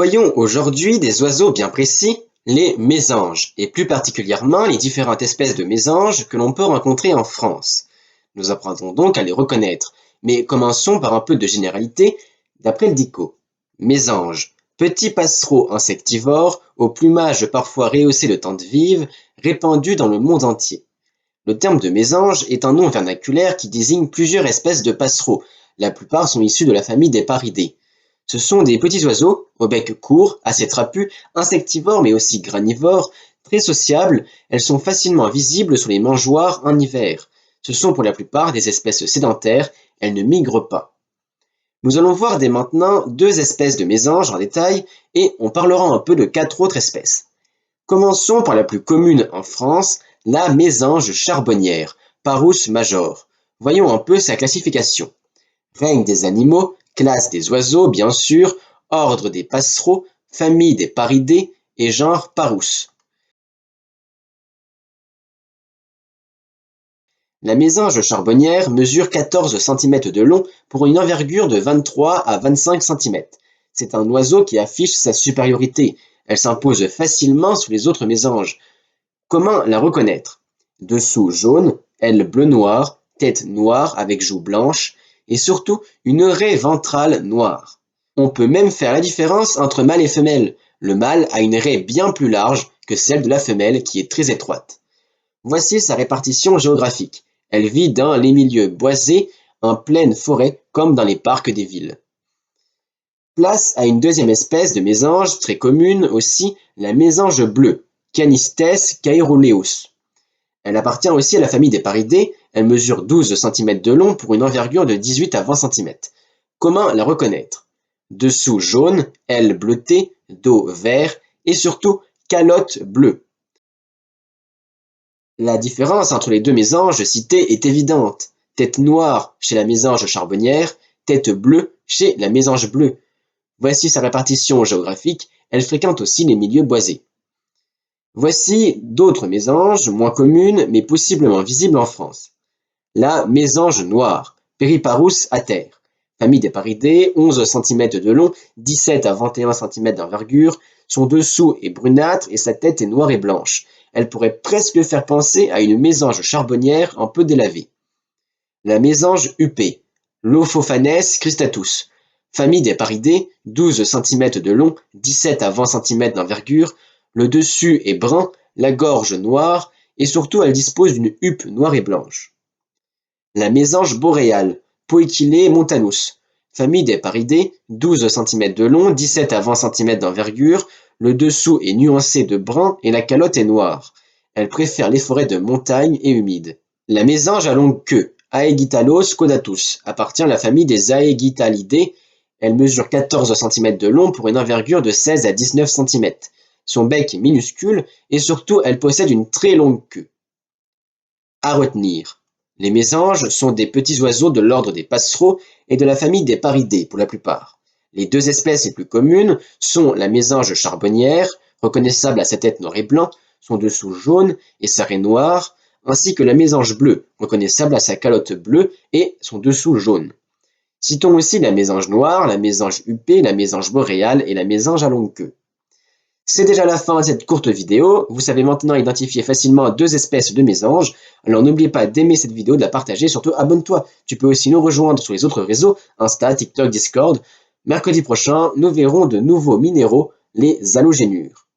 Voyons aujourd'hui des oiseaux bien précis, les mésanges, et plus particulièrement les différentes espèces de mésanges que l'on peut rencontrer en France. Nous apprendrons donc à les reconnaître, mais commençons par un peu de généralité d'après le dico. Mésange, petit passereau insectivore, au plumage parfois rehaussé de teintes vives, répandu dans le monde entier. Le terme de mésange est un nom vernaculaire qui désigne plusieurs espèces de passereaux. La plupart sont issus de la famille des paridés. Ce sont des petits oiseaux, au bec court, assez trapus, insectivores mais aussi granivores, très sociables, elles sont facilement visibles sur les mangeoires en hiver. Ce sont pour la plupart des espèces sédentaires, elles ne migrent pas. Nous allons voir dès maintenant deux espèces de mésanges en détail et on parlera un peu de quatre autres espèces. Commençons par la plus commune en France, la mésange charbonnière, Parus major. Voyons un peu sa classification. Règne des animaux, classe des oiseaux bien sûr, ordre des passereaux, famille des paridés et genre Parus. La mésange charbonnière mesure 14 cm de long pour une envergure de 23 à 25 cm. C'est un oiseau qui affiche sa supériorité. Elle s'impose facilement sous les autres mésanges. Comment la reconnaître? Dessous jaune, aile bleu-noir, tête noire avec joues blanches et surtout une raie ventrale noire. On peut même faire la différence entre mâle et femelle. Le mâle a une raie bien plus large que celle de la femelle qui est très étroite. Voici sa répartition géographique. Elle vit dans les milieux boisés, en pleine forêt comme dans les parcs des villes. Place à une deuxième espèce de mésange très commune aussi, la mésange bleue, Canistes caeruleus. Elle appartient aussi à la famille des paridés, elle mesure 12 cm de long pour une envergure de 18 à 20 cm. Comment la reconnaître? Dessous jaune, aile bleutée, dos vert et surtout calotte bleue. La différence entre les deux mésanges cités est évidente. Tête noire chez la mésange charbonnière, tête bleue chez la mésange bleue. Voici sa répartition géographique, elle fréquente aussi les milieux boisés. Voici d'autres mésanges, moins communes, mais possiblement visibles en France. La mésange noire, Periparus ater, famille des paridés, 11 cm de long, 17 à 21 cm d'envergure, son dessous est brunâtre et sa tête est noire et blanche. Elle pourrait presque faire penser à une mésange charbonnière un peu délavée. La mésange huppée, Lophofanes cristatus, famille des paridés, 12 cm de long, 17 à 20 cm d'envergure, le dessus est brun, la gorge noire et surtout elle dispose d'une huppe noire et blanche. La mésange boréale, Poecile montanus, famille des paridés, 12 cm de long, 17 à 20 cm d'envergure, le dessous est nuancé de brun et la calotte est noire. Elle préfère les forêts de montagne et humides. La mésange à longue queue, Aegitalos caudatus, appartient à la famille des Aegitalidae. Elle mesure 14 cm de long pour une envergure de 16 à 19 cm. Son bec est minuscule et surtout elle possède une très longue queue. À retenir, les mésanges sont des petits oiseaux de l'ordre des passereaux et de la famille des paridés pour la plupart. Les deux espèces les plus communes sont la mésange charbonnière, reconnaissable à sa tête noire et blanc, son dessous jaune et sa raie noire, ainsi que la mésange bleue, reconnaissable à sa calotte bleue et son dessous jaune. Citons aussi la mésange noire, la mésange huppée, la mésange boréale et la mésange à longue queue. C'est déjà la fin de cette courte vidéo. Vous savez maintenant identifier facilement deux espèces de mésanges. Alors n'oubliez pas d'aimer cette vidéo, de la partager, surtout abonne-toi. Tu peux aussi nous rejoindre sur les autres réseaux, Insta, TikTok, Discord. Mercredi prochain, nous verrons de nouveaux minéraux, les halogénures.